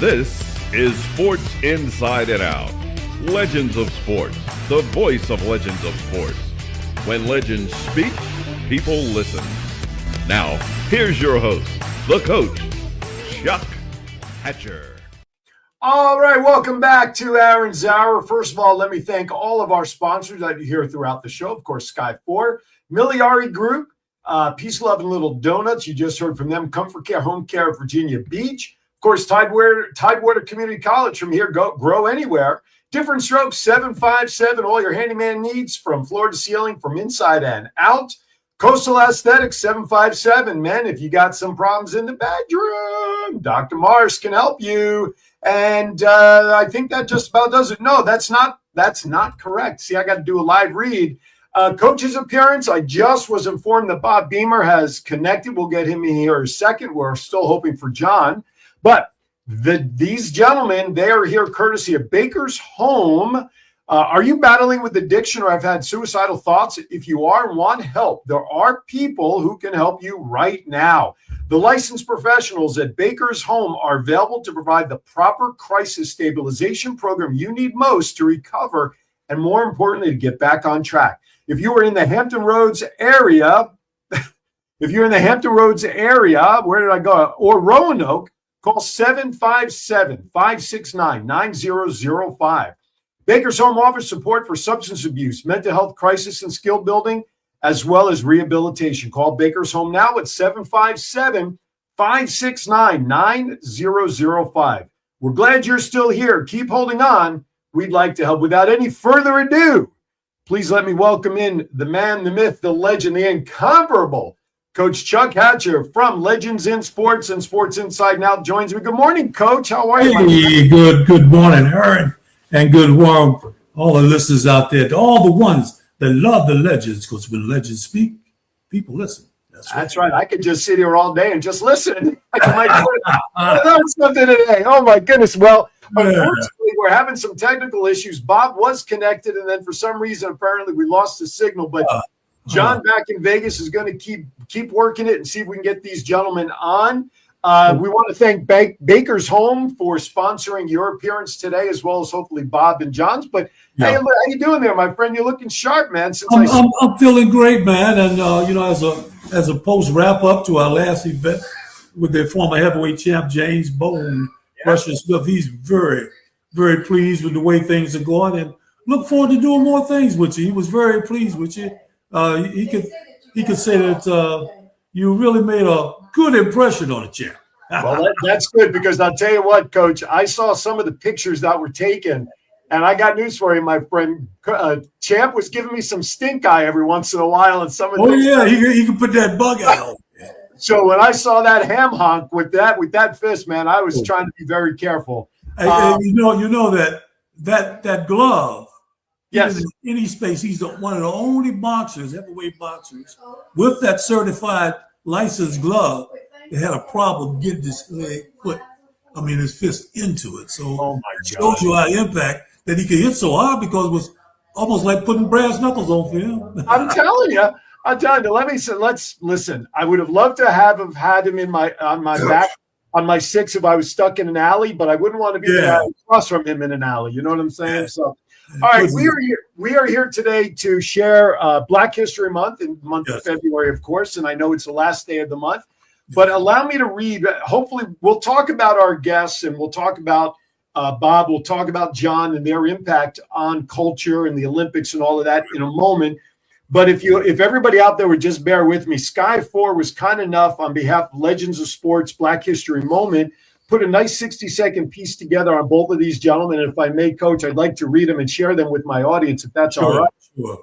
This is Sports Inside and Out. Legends of Sports, the voice of Legends of Sports. When legends speak, people listen. Now, here's your host, the coach, Chuck Hatcher. All right, welcome back to Aaron's Hour. First of all, let me thank all of our sponsors that you hear throughout the show. Of course, Sky 4, Miliari Group, Peace, Love, and Little Donuts. You just heard from them. Comfort Care, Home Care, Virginia Beach. Of course, Tidewater Community College. From here, grow anywhere. Different Strokes, 757. All your handyman needs from floor to ceiling, from inside and out. Coastal Aesthetics, 757. Men, if you got some problems in the bedroom, Dr. Mars can help you. And I think that just about does it. No, that's not correct. See, I got to do a live read. Coach's appearance, I just was informed that Bob Beamer has connected. We'll get him in here in a second. We're still hoping for John. But these gentlemen, they are here courtesy of Baker's Home. Are you battling with addiction or have had suicidal thoughts? If you are and want help, there are people who can help you right now. The licensed professionals at Baker's Home are available to provide the proper crisis stabilization program you need most to recover and, more importantly, to get back on track. If you are in the Hampton Roads area, where did I go? Or Roanoke, call 757-569-9005. Baker's Home offers support for substance abuse, mental health crisis, and skill building, as well as rehabilitation. Call Baker's Home now at 757-569-9005. We're glad you're still here. Keep holding on. We'd like to help. Without any further ado, please let me welcome in the man, the myth, the legend, the incomparable Coach Chuck Hatcher from Legends in Sports and Sports Inside Now joins me. Good morning, Coach. How are you? Hey, good morning, Aaron, and good morning, all the listeners out there, to all the ones that love the legends, because when legends speak, people listen. That's right. I could just sit here all day and just listen. I might learn something today. Oh, my goodness. Well, unfortunately, we're having some technical issues. Bob was connected, and then for some reason, apparently, we lost the signal. But John back in Vegas is going to keep working it and see if we can get these gentlemen on. We want to thank Baker's Home for sponsoring your appearance today, as well as hopefully Bob and John's. But hey, how you doing there, my friend? You're looking sharp, man. I'm feeling great, man. And as a post wrap up to our last event with their former heavyweight champ James Bone, Russian Smith, he's very, very pleased with the way things are going, and look forward to doing more things with you. He was very pleased with you. He could say that you really made a good impression on the champ. Well, that's good, because I'll tell you what, Coach, I saw some of the pictures that were taken, and I got news for you, my friend. Champ was giving me some stink eye every once in a while, and some of he can put that bug out. So when I saw that ham honk with that fist, man, I was trying to be very careful. And you know that glove. Yes. In any space, he's one of the only heavyweight boxers, with that certified licensed glove that had a problem getting his fist into it. So it shows you our impact that he could hit so hard, because it was almost like putting brass knuckles on for him. I'm telling you. Let's listen. I would have loved to have had him on my back on my six if I was stuck in an alley, but I wouldn't want to be across from him in an alley. You know what I'm saying? Yeah. So. All right, we are here today to share Black History Month, in the month of February, of course, and I know it's the last day of the month. But allow me to read. Hopefully, we'll talk about our guests, and we'll talk about Bob. We'll talk about John and their impact on culture and the Olympics and all of that in a moment. But if everybody out there would just bear with me, Sky 4 was kind enough, on behalf of Legends of Sports Black History Moment, put a nice 60-second piece together on both of these gentlemen. And if I may, Coach, I'd like to read them and share them with my audience, if that's all right.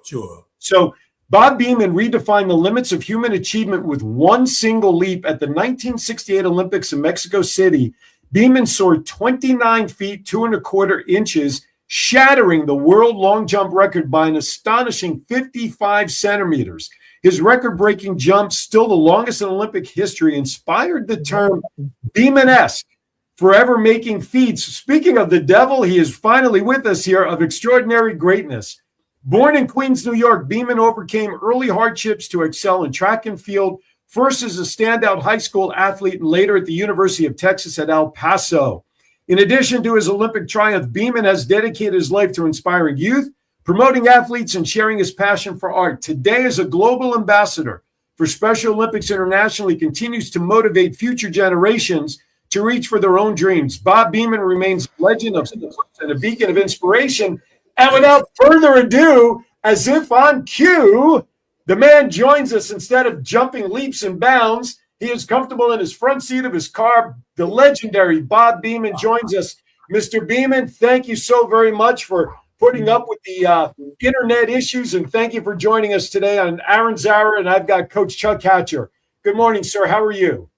Sure. So Bob Beamon redefined the limits of human achievement with one single leap at the 1968 Olympics in Mexico City. Beamon soared 29 feet, 2¼ inches, shattering the world long jump record by an astonishing 55 centimeters. His record-breaking jump, still the longest in Olympic history, inspired the term Beamon-esque, forever making feats. Speaking of the devil, he is finally with us here, of extraordinary greatness. Born in Queens, New York, Beamon overcame early hardships to excel in track and field, first as a standout high school athlete and later at the University of Texas at El Paso. In addition to his Olympic triumph, Beamon has dedicated his life to inspiring youth, promoting athletes, and sharing his passion for art. Today, as a global ambassador for Special Olympics International, he continues to motivate future generations to reach for their own dreams. Bob Beamon remains a legend of sports and a beacon of inspiration. And without further ado, as if on cue, the man joins us instead of jumping leaps and bounds. He is comfortable in his front seat of his car. The legendary Bob Beamon joins us. Mr. Beamon, thank you so very much for putting up with the internet issues, and thank you for joining us today on Aaron's Hour. And I've got Coach Chuck Hatcher. Good morning, sir. How are you?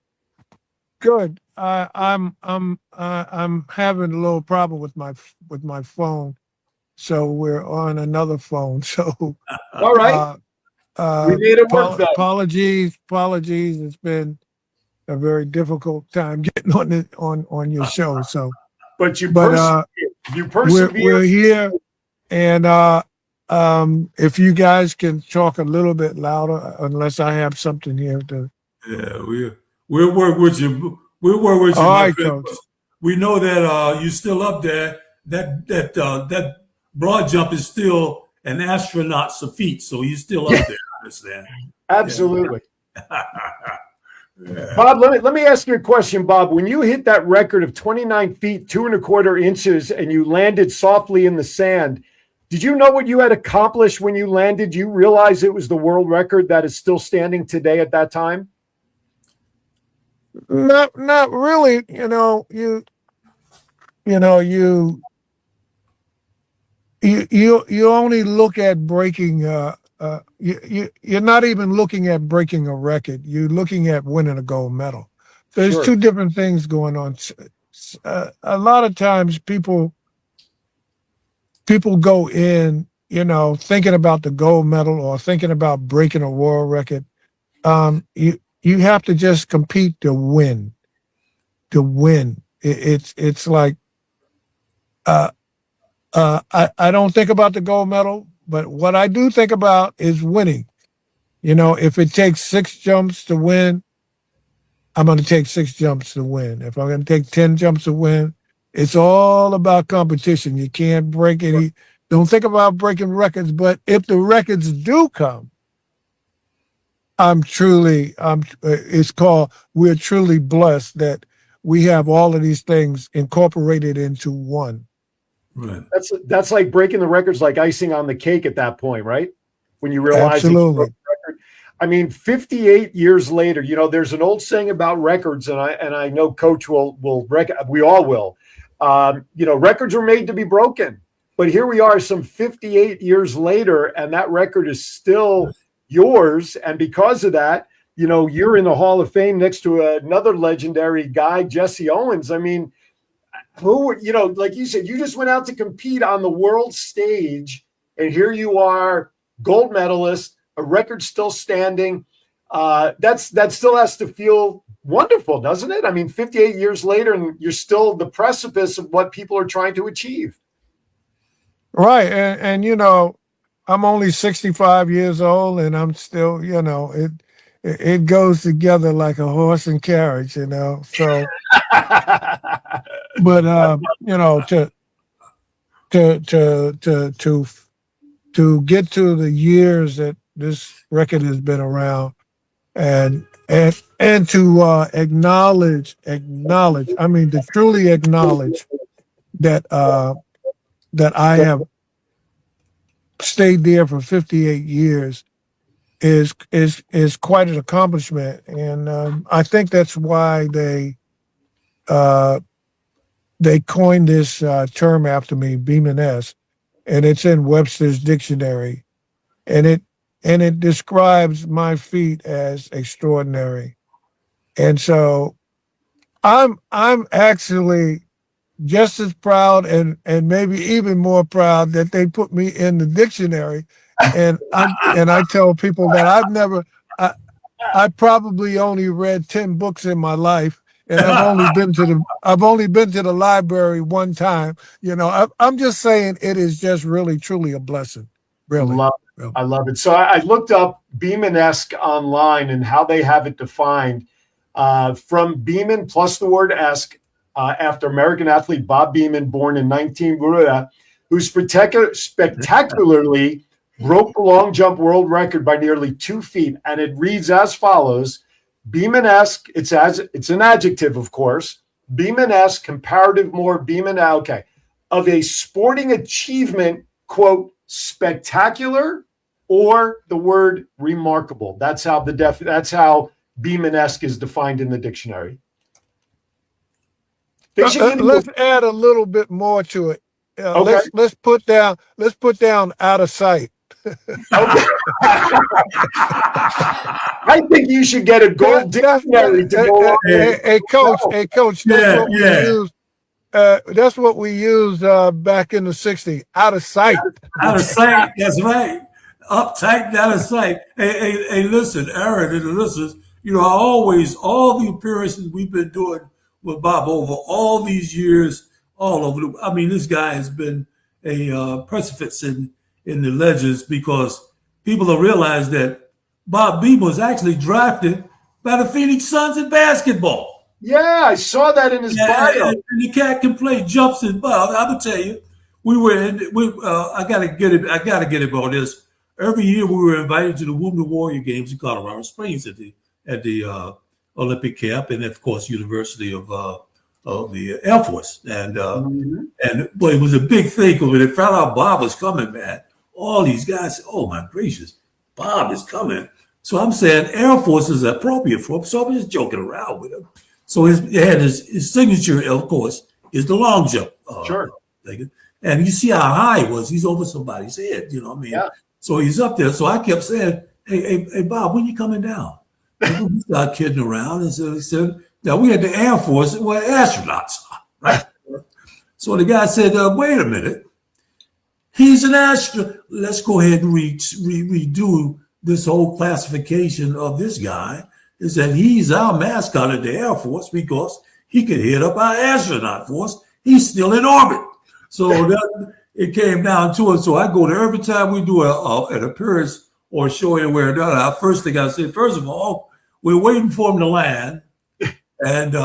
Good. I'm having a little problem with my phone, so we're on another phone. So all right. We made it work, though. Apologies. It's been a very difficult time getting on your show. So, but you persevered. We're here, and if you guys can talk a little bit louder, unless I have something here to. Yeah, we'll work with you. We'll work with you. All right, Coach. We know that you're still up there. That broad jump is still an astronaut's feat, so you're still up there. I understand. Absolutely. Yeah. Bob, let me ask you a question, Bob. When you hit that record of 29 feet, 2¼ inches, and you landed softly in the sand, did you know what you had accomplished when you landed? Do you realize it was the world record that is still standing today at that time? Not really. You only look at breaking. You're not even looking at breaking a record. You're looking at winning a gold medal. There's Sure. two different things going on. A lot of times people go in, thinking about the gold medal or thinking about breaking a world record. You have to just compete to win. It's like I don't think about the gold medal, but what I do think about is winning. If it takes 6 jumps to win, I'm going to take 6 jumps to win. If I'm going to take 10 jumps to win, it's all about competition. You can't break any. Don't think about breaking records, but if the records do come, we're truly blessed that we have all of these things incorporated into one. Right. That's like breaking the records, like icing on the cake at that point, right? When you realize absolutely. I mean, 58 years later, there's an old saying about records, and I know Coach we all will. Records are made to be broken, but here we are, some 58 years later, and that record is still yours. And because of that, you're in the Hall of Fame next to another legendary guy, Jesse Owens. I mean, who, like you said, you just went out to compete on the world stage, and here you are, gold medalist, a record still standing. That still has to feel wonderful, doesn't it? I mean, 58 years later, and you're still the precipice of what people are trying to achieve. Right. And I'm only 65 years old, and I'm still, it goes together like a horse and carriage, so. But to get to the years that this record has been around, and to acknowledge, I mean, to truly acknowledge that I have stayed there for 58 years is quite an accomplishment, and I think that's why they coined this term after me, Beamon-esque, and it's in Webster's dictionary, and it describes my feat as extraordinary. And so I'm actually just as proud and maybe even more proud that they put me in the dictionary. And I tell people that I probably only read 10 books in my life, and I've only been to the library one time. I'm just saying it is just really truly a blessing. Really. I love it. So I looked up Beamon-esque online and how they have it defined. From Beamon plus the word esque, after American athlete Bob Beamon, born in 19, who spectacularly broke the long jump world record by nearly 2 feet. And it reads as follows: Beamon-esque, it's an adjective, of course, Beamon-esque, comparative more, of a sporting achievement, quote, spectacular, or the word remarkable. That's how Beamon-esque is defined in the dictionary. Let's add a little bit more to it. Okay. Let's put down out of sight. Okay. I think you should get a gold dictionary to go on. Hey, coach. That's what we used back in the '60s. Out of sight. Out of sight. That's right. Uptight, out of sight. Hey, listen, Aaron and the listeners. All the appearances we've been doing with Bob over all these years, all over. This guy has been a precipice in the legends, because people have realized that Bob Beamon was actually drafted by the Phoenix Suns in basketball. Yeah, I saw that in his bio. And the cat can play jumps and Bob. I would tell you, I gotta get it about this. Every year we were invited to the Wounded Warrior Games in Colorado Springs at the Olympic camp, and of course University of the Air Force. And it was a big thing, because when they found out Bob was coming, man, all these guys said, "Oh my gracious, Bob is coming." So I'm saying Air Force is appropriate for him. So I'm just joking around with him. So his signature, of course, is the long jump. Sure. Thing. And you see how high it was. He's over somebody's head. Yeah. So he's up there. So I kept saying, "Hey, Bob, when you coming down?" And we started kidding around, and so he said, "Now we had the Air Force, we're astronauts, right?" So the guy said, "Wait a minute, he's an astronaut. Let's go ahead and redo this whole classification of this guy. Is that he's our mascot at the Air Force because he could hit up our astronaut force. He's still in orbit." So it came down to it. So I go there every time we do an appearance or a show anywhere. First thing I say, first of all, we're waiting for him to land. And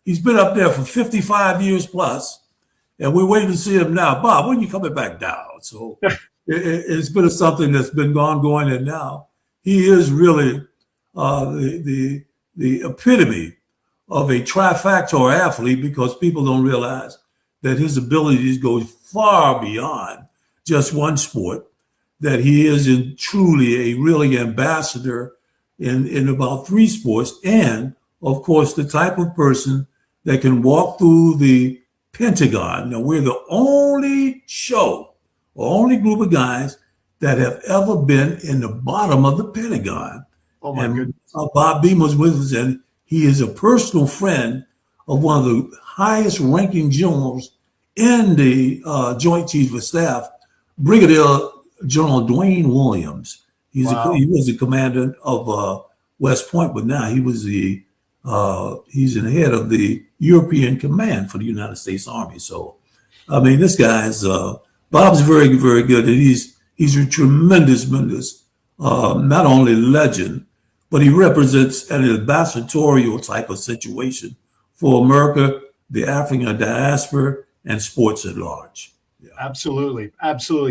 he's been up there for 55 years plus. And we're waiting to see him now. Bob, when are you coming back down? So it's been something that's been going. And now he is really the epitome of a trifactor athlete, because people don't realize that his abilities go far beyond just one sport, that he is truly a really ambassador in about 3 sports, and of course the type of person that can walk through the Pentagon. Now, we're the only group of guys that have ever been in the bottom of the Pentagon. Oh my goodness. Bob Beamon was with us, and he is a personal friend of one of the highest ranking generals in the Joint Chiefs of Staff, Brigadier General Dwayne Williams. He was the commander of West Point, but now he's the head of the European Command for the United States Army. So, this guy's Bob's very, very good, and he's a tremendous, not only legend, but he represents an ambassadorial type of situation for America, the African diaspora, and sports at large. Yeah. Absolutely.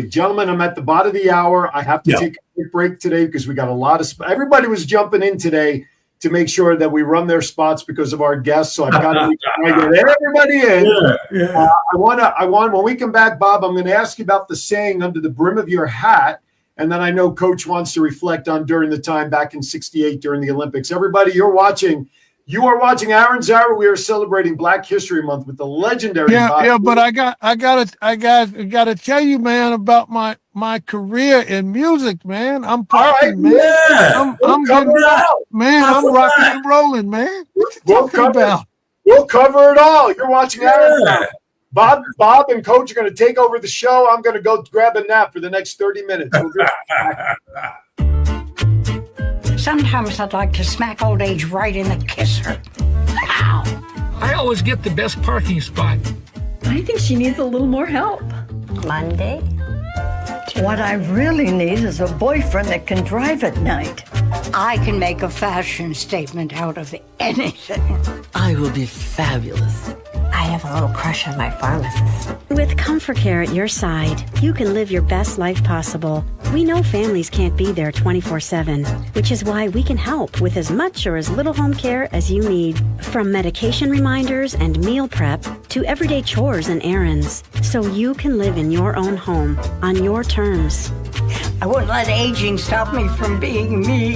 Gentlemen, I'm at the bottom of the hour. I have to take a quick break today because we got a lot of everybody was jumping in today to make sure that we run their spots because of our guests. So I've got to get everybody in. Yeah. I want when we come back, Bob, I'm going to ask you about the saying under the brim of your hat. And then I know Coach wants to reflect on during the time back in '68 during the Olympics. Everybody, you are watching Aaron Zara. We are celebrating Black History Month with the legendary. Bob. But I gotta tell you, man, about my career in music, man. I'm popping, man. Yeah. I'm getting out, man. I'm rocking and rolling, man. What you talking about? We'll cover it all. You're watching Aaron Zara. Bob and Coach are going to take over the show. I'm going to go grab a nap for the next 30 minutes. Sometimes I'd like to smack old age right in the kisser. Ow! I always get the best parking spot. I think she needs a little more help. Monday? What I really need is a boyfriend that can drive at night. I can make a fashion statement out of anything. I will be fabulous. I have a little crush on my pharmacist. With ComfortCare at your side, you can live your best life possible. We know families can't be there 24/7, which is why we can help with as much or as little home care as you need. From medication reminders and meal prep to everyday chores and errands, so you can live in your own home on your terms. I wouldn't let aging stop me from being me.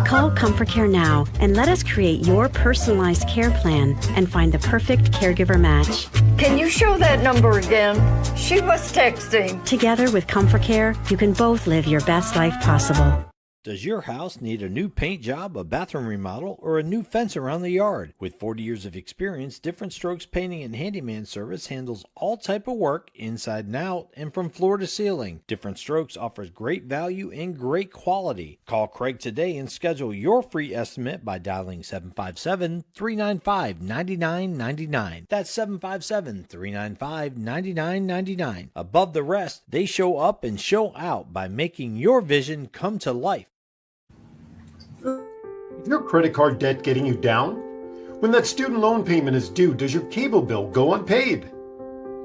Call ComfortCare now and let us create your personalized care plan and find the perfect caregiver match. Can you show that number again? She was texting. Together with ComfortCare, you can both live your best life possible. Does your house need a new paint job, a bathroom remodel, or a new fence around the yard? With 40 years of experience, Different Strokes Painting and Handyman Service handles all type of work, inside and out, and from floor to ceiling. Different Strokes offers great value and great quality. Call Craig today and schedule your free estimate by dialing 757-395-9999. That's 757-395-9999. Above the rest, they show up and show out by making your vision come to life. Is your credit card debt getting you down? When that student loan payment is due, does your cable bill go unpaid?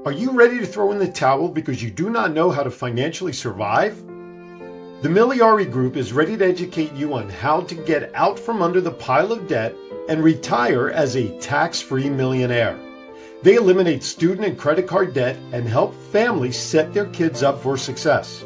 Are you ready to throw in the towel because you do not know how to financially survive? The Miliari Group is ready to educate you on how to get out from under the pile of debt and retire as a tax-free millionaire. They eliminate student and credit card debt and help families set their kids up for success.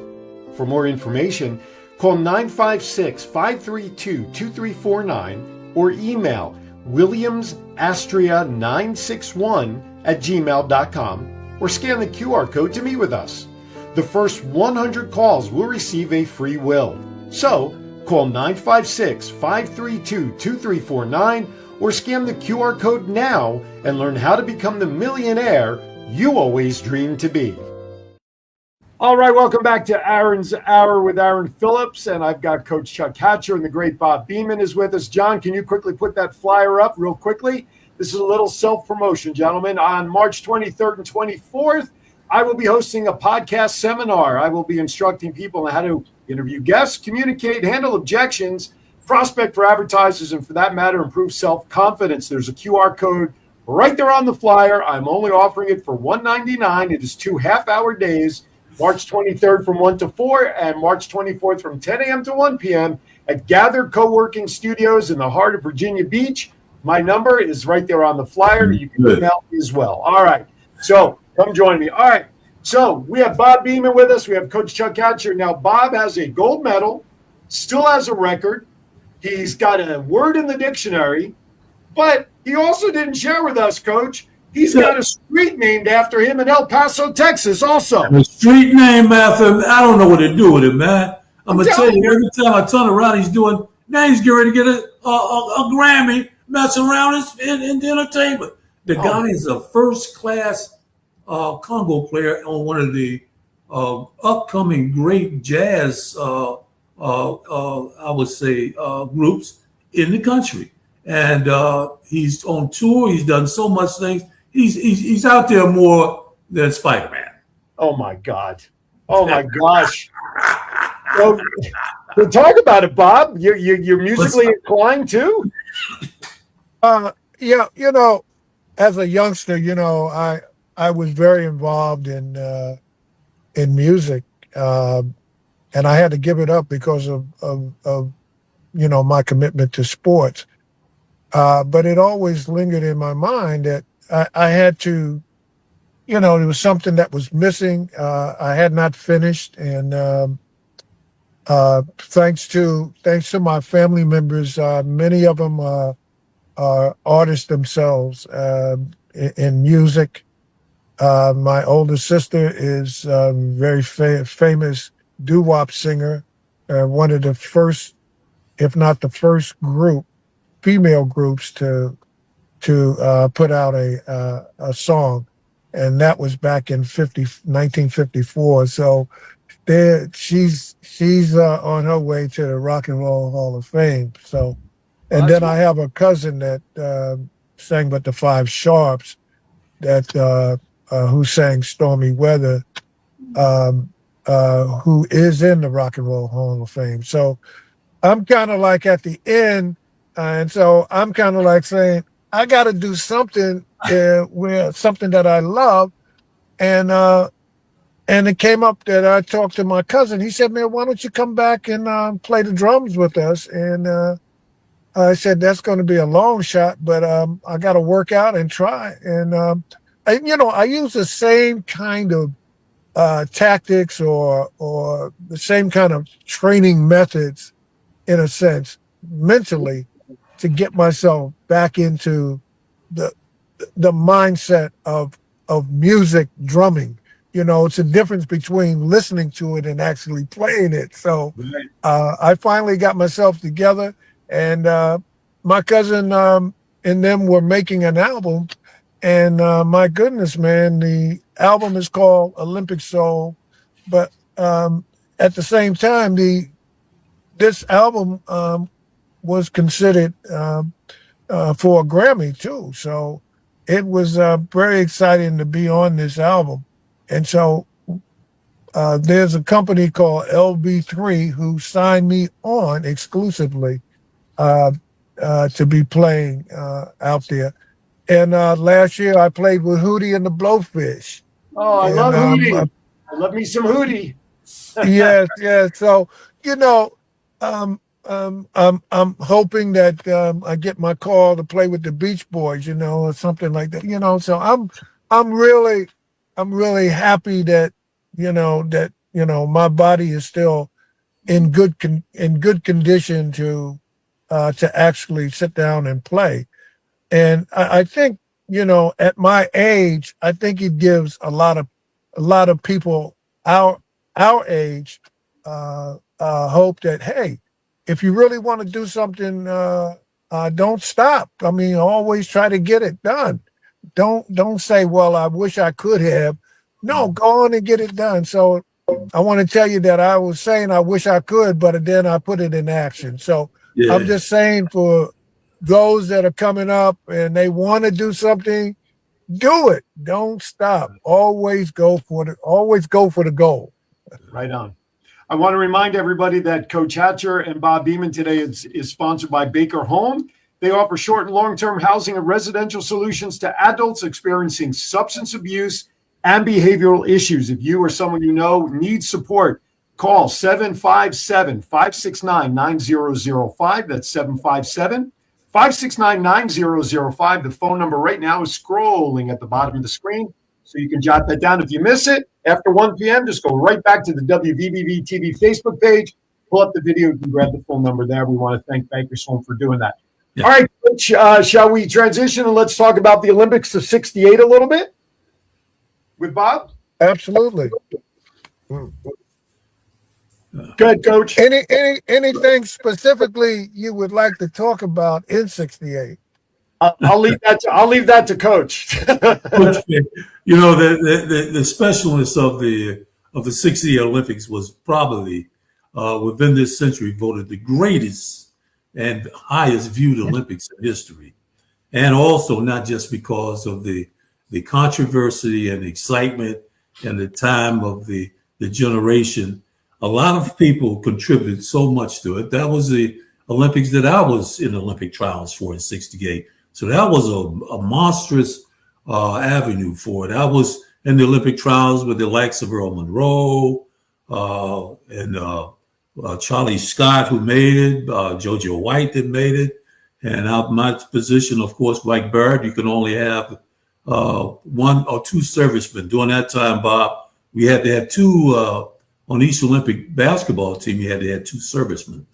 For more information, call 956-532-2349 or email williamsastria961@gmail.com or scan the QR code to meet with us. The first 100 calls will receive a free will. So, call 956-532-2349 or scan the QR code now and learn how to become the millionaire you always dreamed to be. All right, welcome back to Aaron's Hour with Aaron Phillips, and I've got Coach Chuck Hatcher and the great Bob Beamon is with us. John, can you quickly put that flyer up real quickly? This is a little self-promotion, gentlemen. On March 23rd and 24th, I will be hosting a podcast seminar. I will be instructing people on how to interview guests, communicate, handle objections, prospect for advertisers, and for that matter, improve self-confidence. There's a QR code right there on the flyer. I'm only offering it for $199. It is 2 half-hour days. March 23rd from 1 to 4 and March 24th from 10 a.m. to 1 p.m. at Gather Co-working Studios in the heart of Virginia Beach. My number is right there on the flyer. You can email me as well. All right. So come join me. All right. So we have Bob Beamon with us. We have Coach Chuck Hatcher. Now, Bob has a gold medal, still has a record. He's got a word in the dictionary, but he also didn't share with us, Coach. He's got a street named after him in El Paso, Texas, also. A street name after him. I don't know what to do with it, man. I'm going to tell you, every time I turn around, he's getting ready to get a Grammy, messing around in the entertainment. The guy is a first-class Congo player on one of the upcoming great jazz, I would say, groups in the country. And he's on tour. He's done so much things. He's out there more than Spider-Man. Oh my God! Oh my gosh! So talk about it, Bob. You're musically inclined too. Yeah, as a youngster, I was very involved in music, and I had to give it up because of my commitment to sports. But it always lingered in my mind that I had to, there was something that was missing. I had not finished, and thanks to my family members, many of them are artists themselves in music. My older sister is a very famous doo-wop singer, one of the first, if not the first female groups to put out a song, and that was back in 1954. So she's on her way to the Rock and Roll Hall of Fame. So, and then I have a cousin that sang with the Five Sharps, that who sang Stormy Weather, who is in the Rock and Roll Hall of Fame. So I'm kind of like at the end. And so I'm kind of like saying, I got to do something where something that I love, and it came up that I talked to my cousin. He said, "Man, why don't you come back and play the drums with us?" And I said, "That's going to be a long shot, but I got to work out and try." And I use the same kind of tactics or the same kind of training methods, in a sense, mentally, to get myself back into the mindset of music drumming. It's a difference between listening to it and actually playing it. So I finally got myself together, and my cousin and them were making an album. And my goodness, man, the album is called Olympic Soul, but at the same time, this album was considered for a Grammy too. So it was very exciting to be on this album. And so there's a company called LB3 who signed me on exclusively to be playing out there. And last year I played with Hootie and the Blowfish. Oh, I love Hootie. I love me some Hootie. Yes. So, I'm hoping that I get my call to play with the Beach Boys, or something like that. So I'm really happy that my body is still in good condition to actually sit down and play. And I think, at my age, I think it gives a lot of people our age hope that, hey, if you really want to do something, don't stop. I mean, always try to get it done. Don't say, well, I wish I could have. No, go on and get it done. So I want to tell you that I was saying I wish I could, but then I put it in action. So I'm just saying, for those that are coming up and they want to do something, do it. Don't stop. Always go for the goal. Right on. I want to remind everybody that Coach Hatcher and Bob Beamon today is sponsored by Baker Home. They offer short and long-term housing and residential solutions to adults experiencing substance abuse and behavioral issues. If you or someone you know needs support, call 757-569-9005. That's 757-569-9005. The phone number right now is scrolling at the bottom of the screen, so you can jot that down. If you miss it after 1 p.m., just go right back to the WVBV TV Facebook page, pull up the video, you can grab the phone number there. We want to thank Bankers Home for doing that. Yeah. All right, Coach, shall we transition and let's talk about the Olympics of '68 a little bit with Bob? Absolutely. Good, Coach. Anything specifically you would like to talk about in '68? I'll leave that to Coach. The specialness of the '68 Olympics was probably within this century voted the greatest and highest viewed Olympics in history, and also not just because of the controversy and excitement and the time of the generation. A lot of people contributed so much to it. That was the Olympics that I was in Olympic trials for in '68. So that was a monstrous avenue for it. I was in the Olympic trials with the likes of Earl Monroe and Charlie Scott, who made it, JoJo White that made it. And my position, of course, Mike Barrett, you can only have one or two servicemen. During that time, Bob, we had to have two, on each Olympic basketball team, you had to have two servicemen.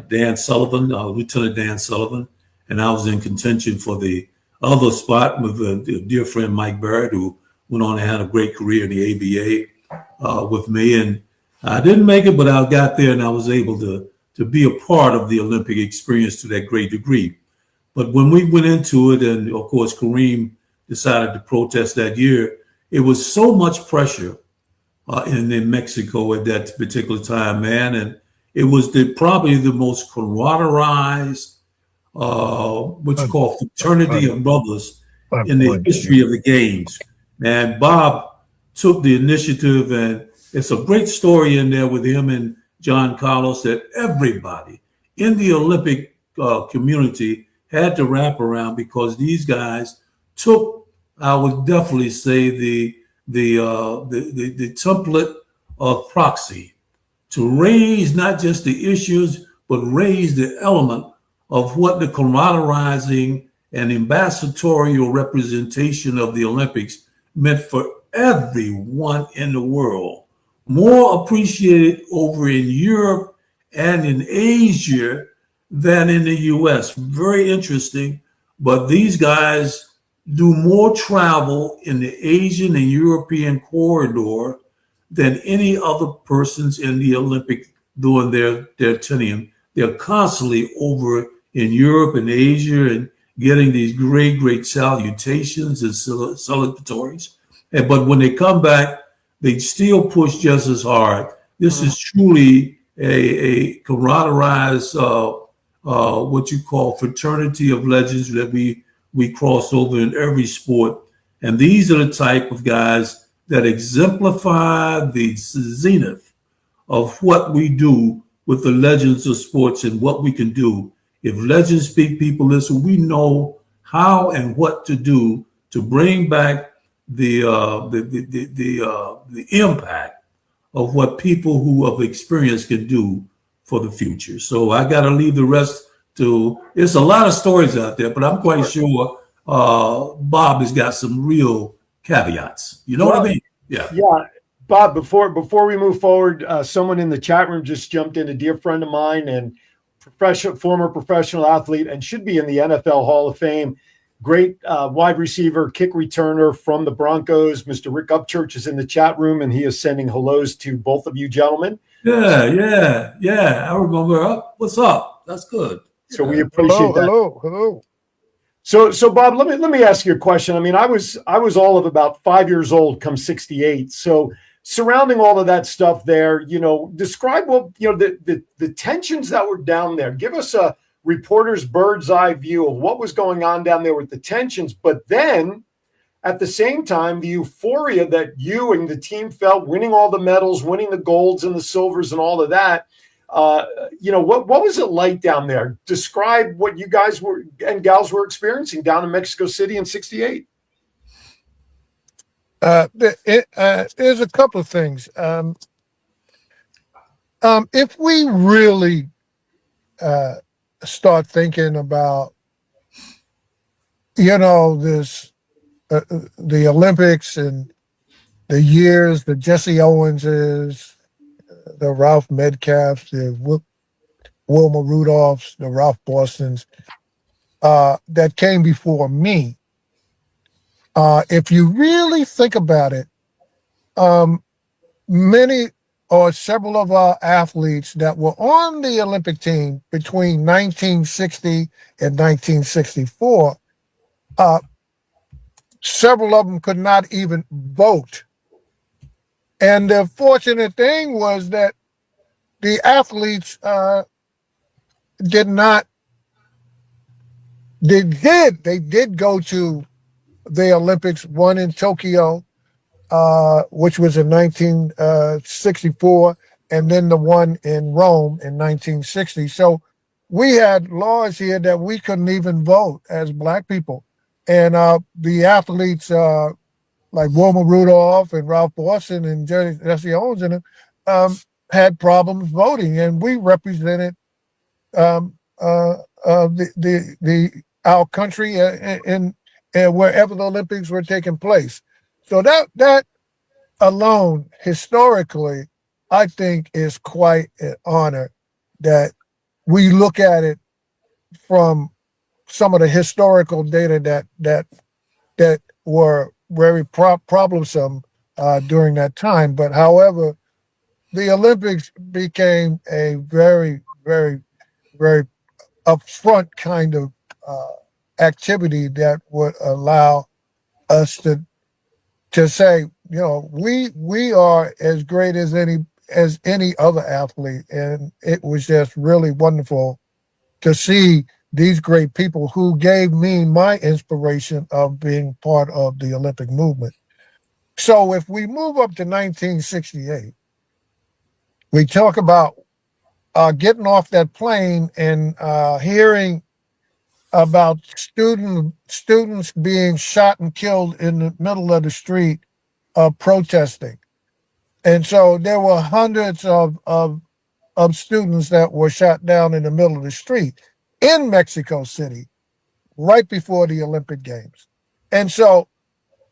Dan Sullivan, Lieutenant Dan Sullivan, and I was in contention for the other spot with a dear friend, Mike Barrett, who went on and had a great career in the ABA with me. And I didn't make it, but I got there and I was able to be a part of the Olympic experience to that great degree. But when we went into it, and of course, Kareem decided to protest that year, it was so much pressure in Mexico at that particular time, man. And it was probably the most camaraderized, what you call fraternity of brothers in the history of the games. And Bob took the initiative, and it's a great story in there with him and John Carlos that everybody in the Olympic community had to wrap around because these guys took, I would definitely say, the template of proxy to raise not just the issues, but raise the element of what the camaraderizing and ambassadorial representation of the Olympics meant for everyone in the world. More appreciated over in Europe and in Asia than in the US. Very interesting. But these guys do more travel in the Asian and European corridor than any other persons in the Olympic doing their tenure. They're constantly over in Europe and Asia and getting these great salutations and celebratories. But when they come back, they still push just as hard. This is truly a camaraderized, what you call fraternity of legends that we cross over in every sport. And these are the type of guys that exemplify the zenith of what we do with the legends of sports and what we can do. If legends speak, people listen. We know how and what to do to bring back the impact of what people who have experience can do for the future. So I got to leave the rest to. There's a lot of stories out there, but I'm quite sure Bob has got some real caveats. You know what I mean? Yeah. Yeah. Bob, before we move forward, someone in the chat room just jumped in, a dear friend of mine and former professional athlete, and should be in the NFL Hall of Fame. Great wide receiver, kick returner from the Broncos. Mr. Rick Upchurch is in the chat room, and he is sending hellos to both of you gentlemen. Yeah. I remember. What's up? That's good. So we appreciate that. Hello. So Bob, let me ask you a question. I mean, I was all of about 5 years old come 68. So surrounding all of that stuff there, describe what, the tensions that were down there. Give us a reporter's bird's eye view of what was going on down there with the tensions. But then at the same time, the euphoria that you and the team felt, winning all the medals, winning the golds and the silvers and all of that. What was it like down there? Describe what you guys were and gals were experiencing down in Mexico City in 68. There's a couple of things. If we really start thinking about, this the Olympics and the years, the Jesse Owenses, the Ralph Metcalfs, the Wilma Rudolphs, the Ralph Bostons, that came before me. If you really think about it, many or several of our athletes that were on the Olympic team between 1960 and 1964, several of them could not even vote. And the fortunate thing was that the athletes did go to the Olympics, one in Tokyo, which was in 1964, and then the one in Rome in 1960. So we had laws here that we couldn't even vote as Black people. And the athletes like Wilma Rudolph and Ralph Boston and Jesse Owens and them had problems voting, and we represented our country in wherever the Olympics were taking place. So that alone, historically, I think is quite an honor that we look at it from some of the historical data that were very problemsome during that time. But however, the Olympics became a very, very, very upfront kind of activity that would allow us to say, we are as great as any other athlete. And it was just really wonderful to see these great people who gave me my inspiration of being part of the Olympic movement. So if we move up to 1968, we talk about getting off that plane and hearing about students being shot and killed in the middle of the street protesting. And so there were hundreds of students that were shot down in the middle of the street in Mexico City right before the Olympic Games. And so,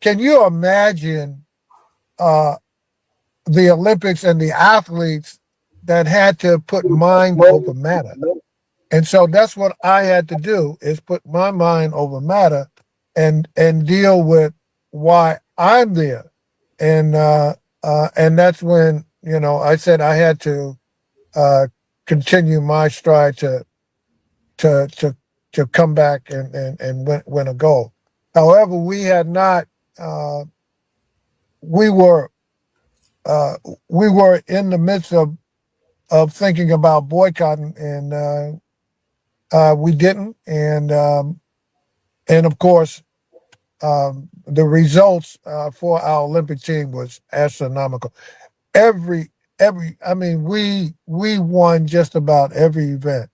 can you imagine uh, the Olympics and the athletes that had to put mind over matter? And so that's what I had to do, is put my mind over matter and deal with why I'm there. And that's when, I said I had to continue my stride to to come back and win a gold. However, we had not. We were we were in the midst of thinking about boycotting, and we didn't. And of course, the results for our Olympic team was astronomical. I mean, we won just about every event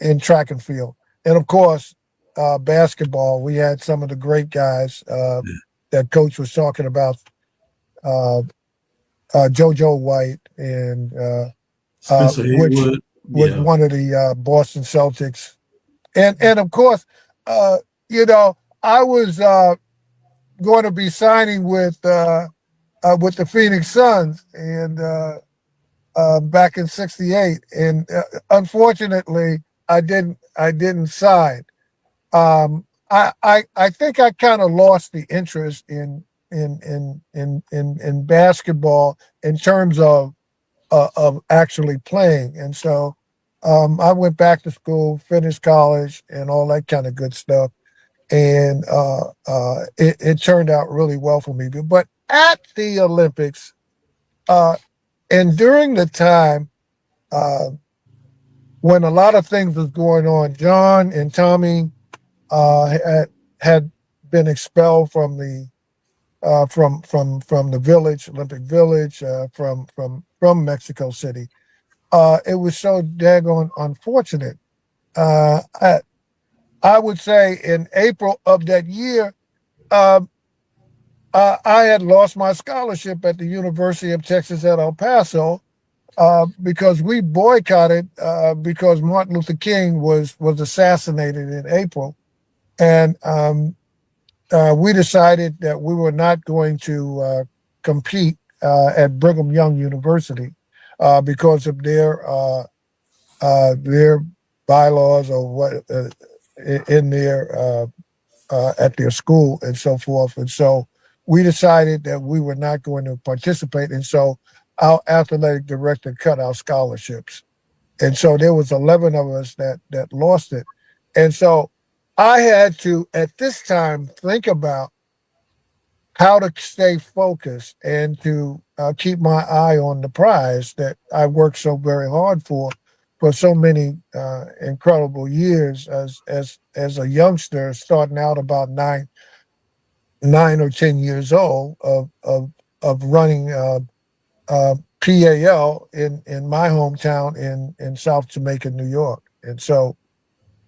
in track and field, and of course, basketball. We had some of the great guys that Coach was talking about, JoJo White, and Spencer which Haywood. was Yeah. one of the Boston Celtics, and of course, I was going to be signing with the Phoenix Suns, and back in '68, and unfortunately, I didn't sign. I think I kind of lost the interest in basketball in terms of actually playing, and so I went back to school, finished college, and all that kind of good stuff, and it turned out really well for me. But at the Olympics, and during the time when a lot of things was going on, John and Tommy had been expelled from the from the village, Olympic Village, from Mexico City. It was so daggone unfortunate. I would say in April of that year, uh, I had lost my scholarship at the University of Texas at El Paso because we boycotted because Martin Luther King was assassinated in April, and we decided that we were not going to compete at Brigham Young University because of their bylaws or what in their at their school and so forth. And so we decided that we were not going to participate. And so our athletic director cut our scholarships. And so there was 11 of us that lost it. And so I had to, at this time, think about how to stay focused and to keep my eye on the prize that I worked so very hard for so many incredible years as a youngster, starting out about 9 or 10 years old of running PAL in my hometown in South Jamaica, New York. And so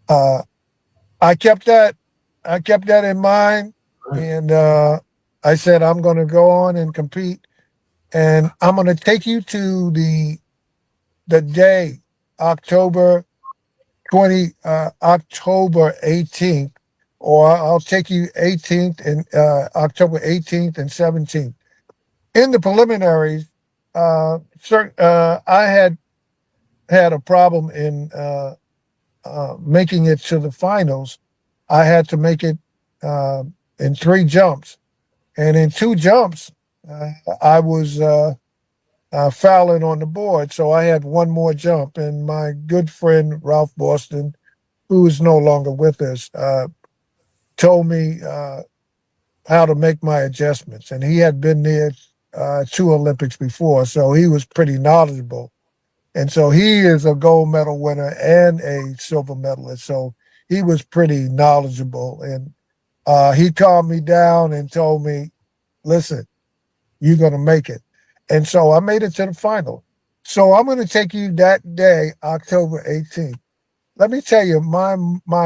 uh, I kept that in mind, and I said I'm going to go on and compete, and I'm going to take you to the day October October 18th, or I'll take you 18th and October 18th and 17th. In the preliminaries, I had a problem in making it to the finals. I had to make it in 3 jumps, and in 2 jumps, I was fouling on the board. So I had one more jump, and my good friend Ralph Boston, who is no longer with us, told me how to make my adjustments. And he had been there 2 Olympics before, so he was pretty knowledgeable. And so he is a gold medal winner and a silver medalist. So he was pretty knowledgeable. And he calmed me down and told me, listen, you're going to make it. And so I made it to the final. So I'm going to take you that day, October 18th. let me tell you, my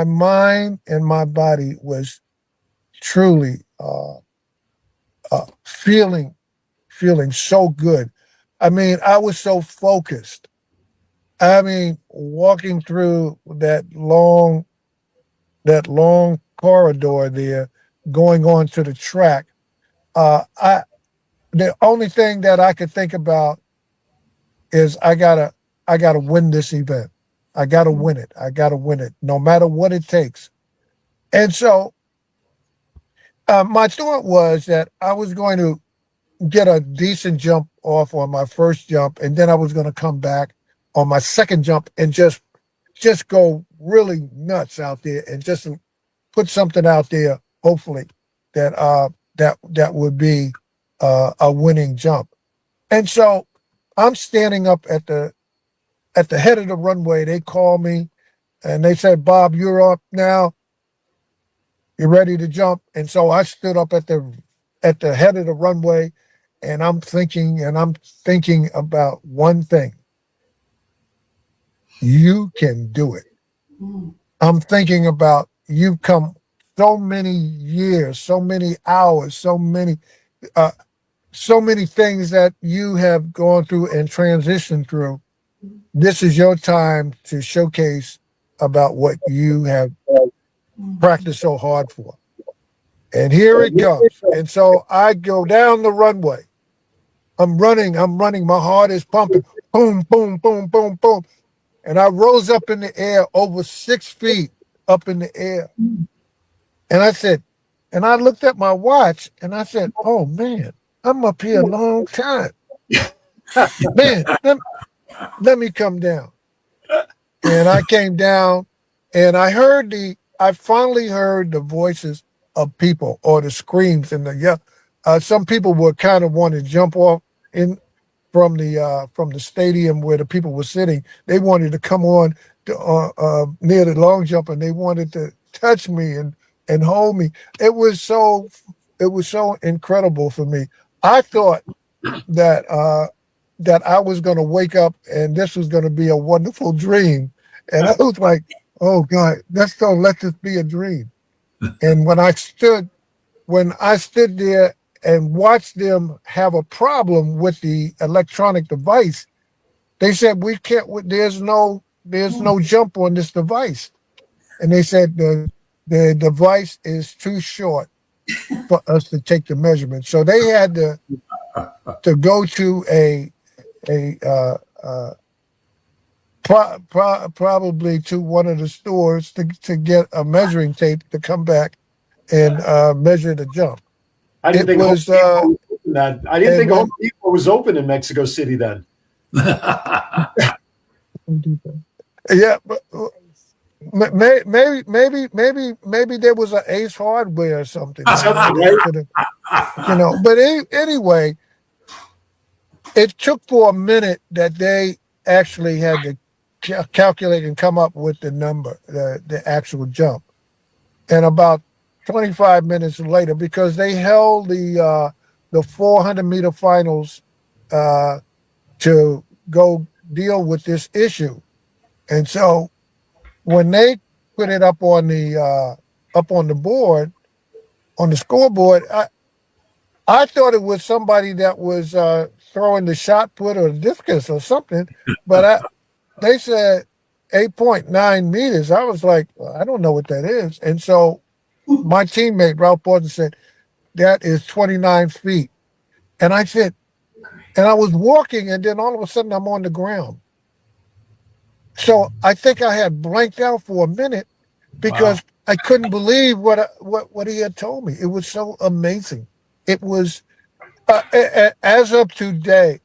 mind and my body was truly feeling so good. I mean, I was so focused. I mean, walking through that long corridor there, going on to the track. I The only thing that I could think about is I gotta win this event. I gotta win it. I gotta win it, no matter what it takes. And so my thought was that I was going to get a decent jump off on my first jump, and then I was going to come back on my second jump and just go really nuts out there and just put something out there, hopefully that that would be a winning jump. And so I'm standing up at the head of the runway. They call me and they said, "Bob, you're up now. You're ready to jump." And so I stood up at the head of the runway, and I'm thinking about one thing. You can do it. I'm thinking about you've come so many years, so many hours, so many things that you have gone through and transitioned through. This is your time to showcase about what you have practiced so hard for. And here it comes. And so I go down the runway. I'm running. My heart is pumping. Boom, boom, boom, boom, boom. And I rose up in the air over 6 feet up in the air. And I looked at my watch and I said, "Oh man, I'm up here a long time. Man, let me come down." And I came down and I finally heard the voices of people, or the screams and the yell. Some people were kind of wanting to jump off from the stadium where the people were sitting. They wanted to come on near the long jump, and they wanted to touch me and hold me. It was so incredible for me. I thought that I was going to wake up and this was going to be a wonderful dream, and I was like, "Oh God, let's don't let this be a dream." And when I stood there and watched them have a problem with the electronic device, they said, "We can't. There's no jump on this device," and they said the device is too short for us to take the measurement. So they had to go to probably to one of the stores to get a measuring tape to come back and measure the jump. I didn't think Home Depot was open in Mexico City then. Yeah, but maybe there was an Ace Hardware or something. But anyway, it took for a minute that they actually had to calculate and come up with the number, the actual jump. And about 25 minutes later, because they held the 400-meter finals to go deal with this issue. And so when they put it up on the board, on the scoreboard, I thought it was somebody that was throwing the shot put or discus or something, but they said 8.9 meters. I was like, "Well, I don't know what that is." And so my teammate, Ralph Borden, said, "That is 29 feet. And I said, and I was walking, and then all of a sudden I'm on the ground. So I think I had blanked out for a minute because I couldn't believe what he had told me. It was so amazing. It was as of today,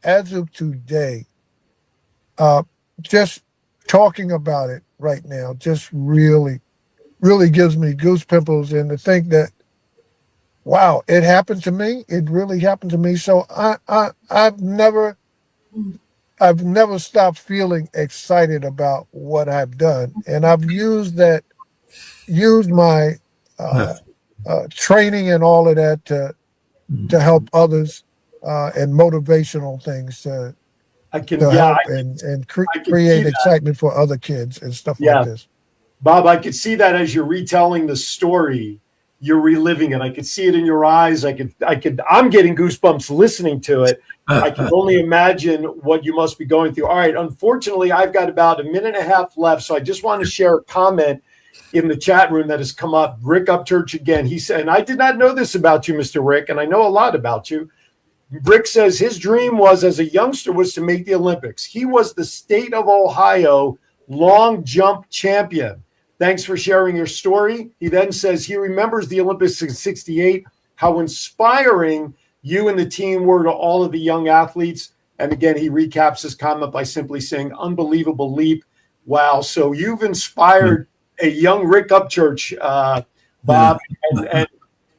just talking about it right now just really gives me goose pimples, and to think that, wow, it happened to me. It really happened to me. So I've never stopped feeling excited about what I've done, and I've used my training and all of that to help others and motivational things to help and create excitement for other kids and stuff like this. Bob, I could see that as you're retelling the story, you're reliving it. I could see it in your eyes. I'm getting goosebumps listening to it. I can only imagine what you must be going through. All right. Unfortunately, I've got about a minute and a half left. So I just want to share a comment in the chat room that has come up. Rick Upchurch again. He said, and I did not know this about you, Mr. Rick, and I know a lot about you. Rick says his dream was, as a youngster, was to make the Olympics. He was the state of Ohio long jump champion. Thanks for sharing your story. He then says he remembers the Olympics in '68, how inspiring you and the team were to all of the young athletes. And again, he recaps his comment by simply saying, unbelievable leap. Wow. So you've inspired a young Rick Upchurch, Bob, and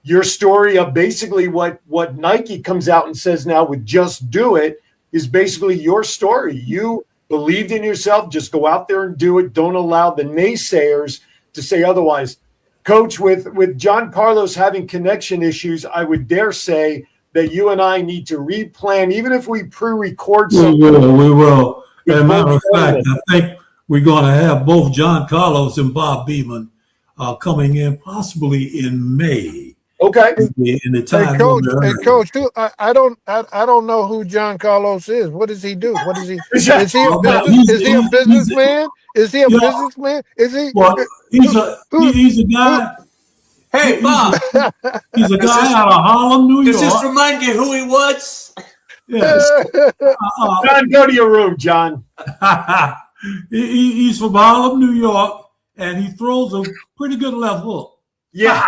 your story of basically what Nike comes out and says now with Just Do It is basically your story. You believed in yourself. Just go out there and do it. Don't allow the naysayers to say otherwise. Coach, with John Carlos having connection issues, I would dare say that you and I need to replan, even if we pre-record something. We will. As a matter of fact, I think we're going to have both John Carlos and Bob Beamon coming in possibly in May. Okay. In the time. Hey, Coach, I don't know who John Carlos is. What does he do? What is he? Is he a businessman? Is he a businessman? Is he? Well, he's a guy. Hey, Bob. He's a guy out of Harlem, New York. Does this remind you who he was? Yes. John, go to your room, John. He's from Harlem, New York, and he throws a pretty good left hook. Yeah.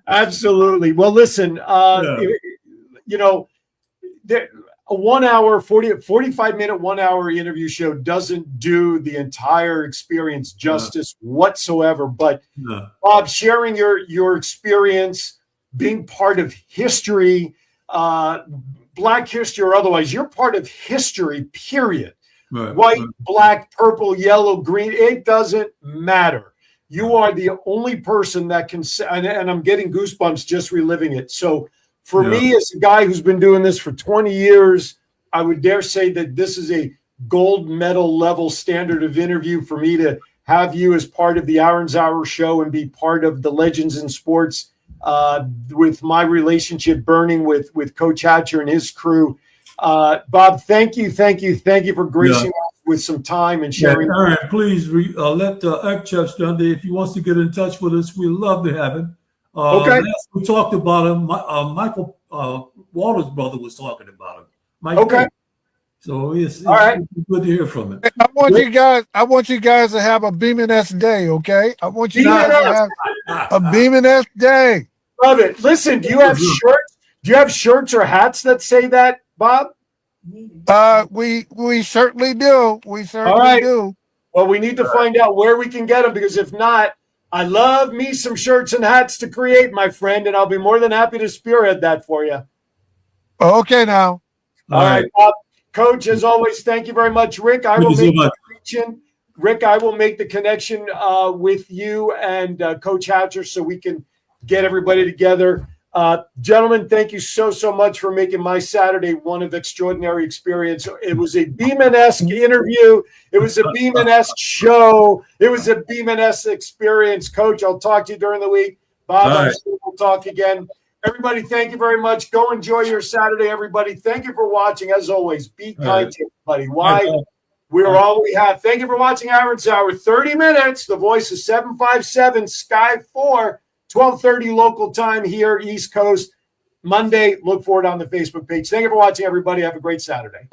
Absolutely. Well, listen, you know, a 1 hour, 45-minute, 1 hour interview show doesn't do the entire experience justice whatsoever. But Bob, sharing your experience, being part of history, Black history or otherwise, you're part of history, period. Right. White, black, purple, yellow, green, it doesn't matter. You are the only person that can say, and I'm getting goosebumps just reliving it. So for me, as a guy who's been doing this for 20 years, I would dare say that this is a gold medal level standard of interview for me to have you as part of the Aaron's Hour show and be part of the Legends in Sports with my relationship burning with Coach Hatcher and his crew. Bob, thank you for gracing us with some time and sharing. Aaron, please let Upchurch know that if he wants to get in touch with us, we'd love to have him. Okay. We talked about him. Michael Walter's brother was talking about him. Mike okay. So it's all right. Good to hear from him. I want you guys to have a Beamon-esque day, okay? I want you guys to have a Beamon-esque day. Love it. Listen, do you have shirts? Do you have shirts or hats that say that, Bob? We certainly do. We certainly do. Well, we need to find out where we can get them, because if not, I love me some shirts and hats to create, my friend, and I'll be more than happy to spearhead that for you. Okay, now. All right, Bob. Coach, as always, thank you very much. Rick, I will make the connection. Rick, I will make the connection with you and Coach Hatcher so we can get everybody together. Gentlemen, thank you so much for making my Saturday one of extraordinary experience. It was a Beamon-esque interview. It was a Beamon-esque show. It was a Beamon-esque experience. Coach, I'll talk to you during the week. Bob, I'm sure we'll talk again. Everybody, thank you very much. Go enjoy your Saturday, everybody. Thank you for watching. As always, be kind to everybody. Why? We're all we have. Thank you for watching Aaron's Hour. 30 minutes. The voice is 757 Sky 4. 12:30 local time here, East Coast. Monday, look for it on the Facebook page. Thank you for watching, everybody. Have a great Saturday.